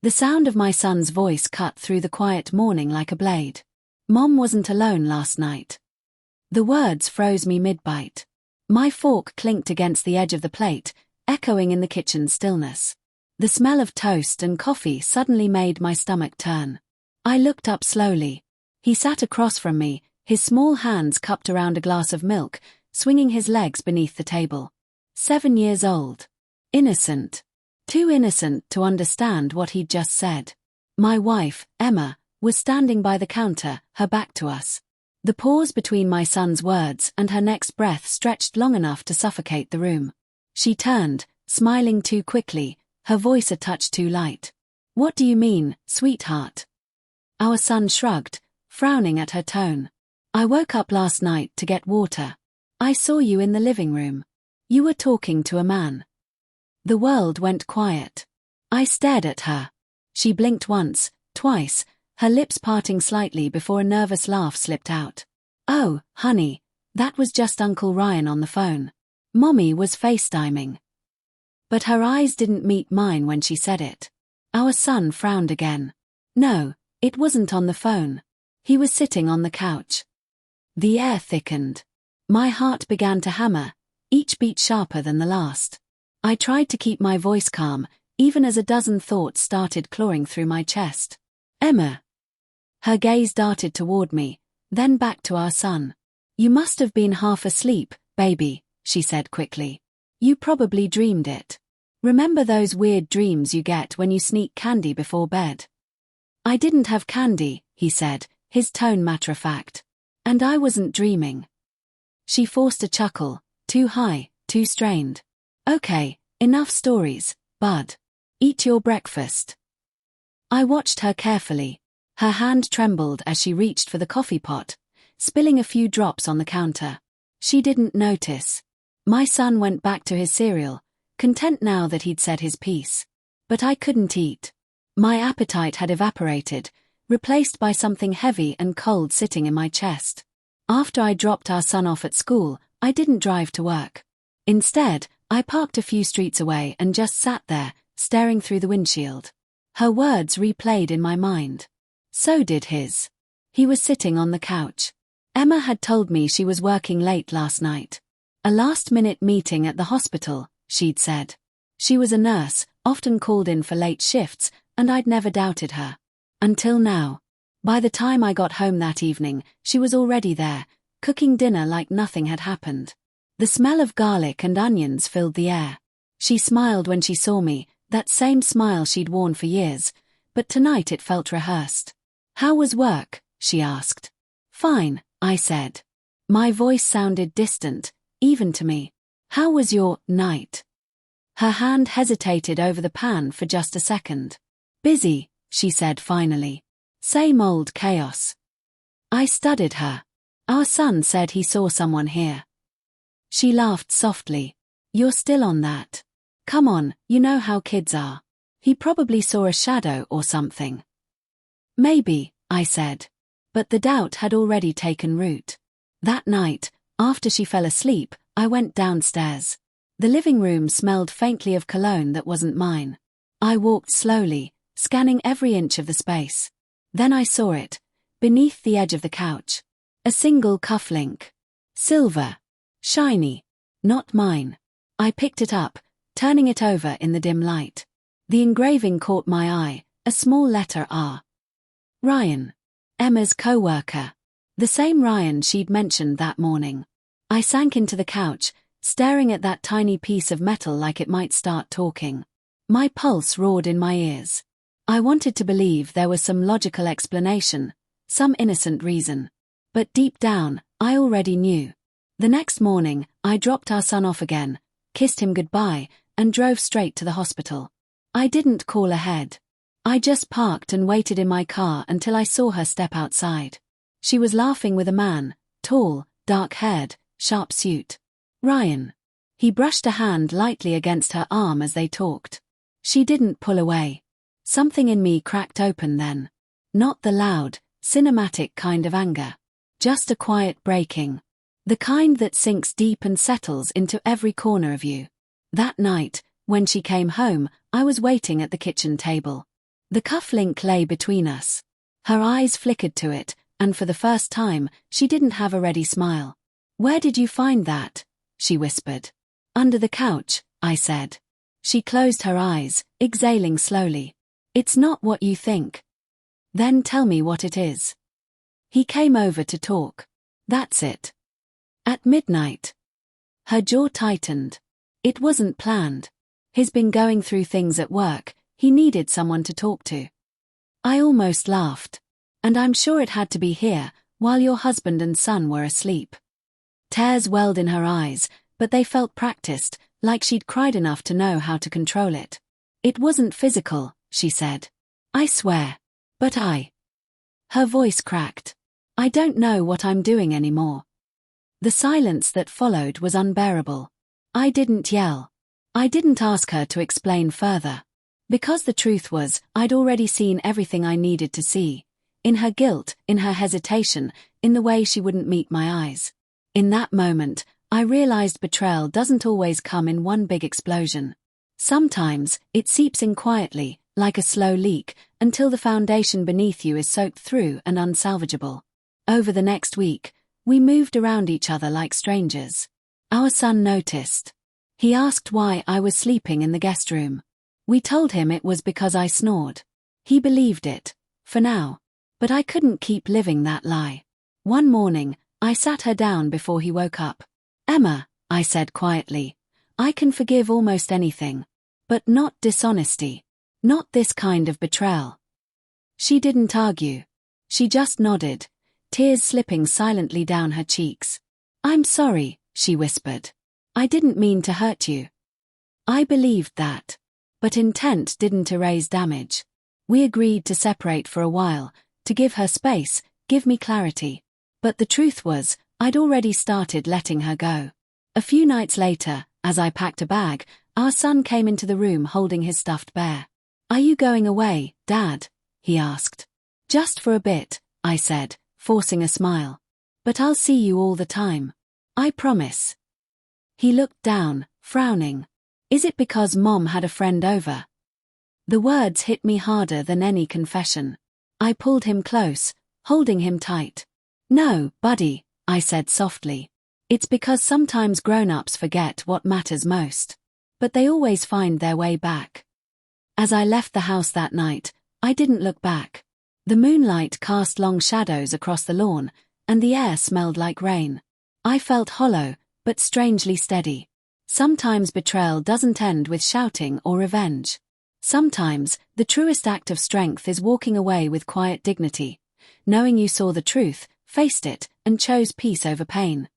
The sound of my son's voice cut through the quiet morning like a blade. Mom wasn't alone last night. The words froze me mid-bite. My fork clinked against the edge of the plate, echoing in the kitchen stillness. The smell of toast and coffee suddenly made my stomach turn. I looked up slowly. He sat across from me, his small hands cupped around a glass of milk, swinging his legs beneath the table. 7 years old. Innocent. Too innocent to understand what he'd just said. My wife, Emma, was standing by the counter, her back to us. The pause between my son's words and her next breath stretched long enough to suffocate the room. She turned, smiling too quickly, her voice a touch too light. "What do you mean, sweetheart?" Our son shrugged, frowning at her tone. "I woke up last night to get water. I saw you in the living room. You were talking to a man." The world went quiet. I stared at her. She blinked once, twice, her lips parting slightly before a nervous laugh slipped out. "Oh, honey, that was just Uncle Ryan on the phone. Mommy was FaceTiming." But her eyes didn't meet mine when she said it. Our son frowned again. No, it wasn't on the phone. He was sitting on the couch. The air thickened. My heart began to hammer, each beat sharper than the last. I tried to keep my voice calm, even as a dozen thoughts started clawing through my chest. "Emma." Her gaze darted toward me, then back to our son. "You must have been half asleep, baby," she said quickly. "You probably dreamed it. Remember those weird dreams you get when you sneak candy before bed?" "I didn't have candy," he said, his tone matter-of-fact. "And I wasn't dreaming." She forced a chuckle, too high, too strained. "Okay, enough stories, bud. Eat your breakfast." I watched her carefully. Her hand trembled as she reached for the coffee pot, spilling a few drops on the counter. She didn't notice. My son went back to his cereal, content now that he'd said his piece. But I couldn't eat. My appetite had evaporated, replaced by something heavy and cold sitting in my chest. After I dropped our son off at school, I didn't drive to work. Instead, I parked a few streets away and just sat there, staring through the windshield. Her words replayed in my mind. So did his. He was sitting on the couch. Emma had told me she was working late last night. A last-minute meeting at the hospital, she'd said. She was a nurse, often called in for late shifts, and I'd never doubted her. Until now. By the time I got home that evening, she was already there, cooking dinner like nothing had happened. The smell of garlic and onions filled the air. She smiled when she saw me, that same smile she'd worn for years, but tonight it felt rehearsed. "How was work?" she asked. "Fine," I said. My voice sounded distant, even to me. "How was your night?" Her hand hesitated over the pan for just a second. "Busy," she said finally. "Same old chaos." I studied her. "Our son said he saw someone here." She laughed softly. "You're still on that. Come on, you know how kids are. He probably saw a shadow or something." "Maybe," I said. But the doubt had already taken root. That night, after she fell asleep, I went downstairs. The living room smelled faintly of cologne that wasn't mine. I walked slowly, scanning every inch of the space. Then I saw it, beneath the edge of the couch. A single cufflink. Silver. Shiny. Not mine. I picked it up, turning it over in the dim light. The engraving caught my eye, a small letter R. Ryan. Emma's co-worker. The same Ryan she'd mentioned that morning. I sank into the couch, staring at that tiny piece of metal like it might start talking. My pulse roared in my ears. I wanted to believe there was some logical explanation, some innocent reason. But deep down, I already knew. The next morning, I dropped our son off again, kissed him goodbye, and drove straight to the hospital. I didn't call ahead. I just parked and waited in my car until I saw her step outside. She was laughing with a man, tall, dark-haired, sharp suit. Ryan. He brushed a hand lightly against her arm as they talked. She didn't pull away. Something in me cracked open then. Not the loud, cinematic kind of anger. Just a quiet breaking. The kind that sinks deep and settles into every corner of you. That night, when she came home, I was waiting at the kitchen table. The cufflink lay between us. Her eyes flickered to it, and for the first time, she didn't have a ready smile. "Where did you find that?" she whispered. "Under the couch," I said. She closed her eyes, exhaling slowly. "It's not what you think." "Then tell me what it is." He came over to talk. "That's it." "At midnight." Her jaw tightened. It wasn't planned. He's been going through things at work, he needed someone to talk to. I almost laughed. "And I'm sure it had to be here, while your husband and son were asleep." Tears welled in her eyes, but they felt practiced, like she'd cried enough to know how to control it. "It wasn't physical," she said. "I swear. But Her voice cracked. "I don't know what I'm doing anymore." The silence that followed was unbearable. I didn't yell. I didn't ask her to explain further. Because the truth was, I'd already seen everything I needed to see. In her guilt, in her hesitation, in the way she wouldn't meet my eyes. In that moment, I realized betrayal doesn't always come in one big explosion. Sometimes, it seeps in quietly, like a slow leak, until the foundation beneath you is soaked through and unsalvageable. Over the next week, we moved around each other like strangers. Our son noticed. He asked why I was sleeping in the guest room. We told him it was because I snored. He believed it, for now. But I couldn't keep living that lie. One morning, I sat her down before he woke up. "Emma," I said quietly, "I can forgive almost anything. But not dishonesty. Not this kind of betrayal." She didn't argue. She just nodded, tears slipping silently down her cheeks. "I'm sorry," she whispered. "I didn't mean to hurt you." I believed that. But intent didn't erase damage. We agreed to separate for a while, to give her space, give me clarity. But the truth was, I'd already started letting her go. A few nights later, as I packed a bag, our son came into the room holding his stuffed bear. "Are you going away, Dad?" he asked. "Just for a bit," I said, forcing a smile. "But I'll see you all the time. I promise." He looked down, frowning. "Is it because Mom had a friend over?" The words hit me harder than any confession. I pulled him close, holding him tight. "No, buddy," I said softly. "It's because sometimes grown-ups forget what matters most. But they always find their way back." As I left the house that night, I didn't look back. The moonlight cast long shadows across the lawn, and the air smelled like rain. I felt hollow, but strangely steady. Sometimes betrayal doesn't end with shouting or revenge. Sometimes, the truest act of strength is walking away with quiet dignity, knowing you saw the truth, faced it, and chose peace over pain.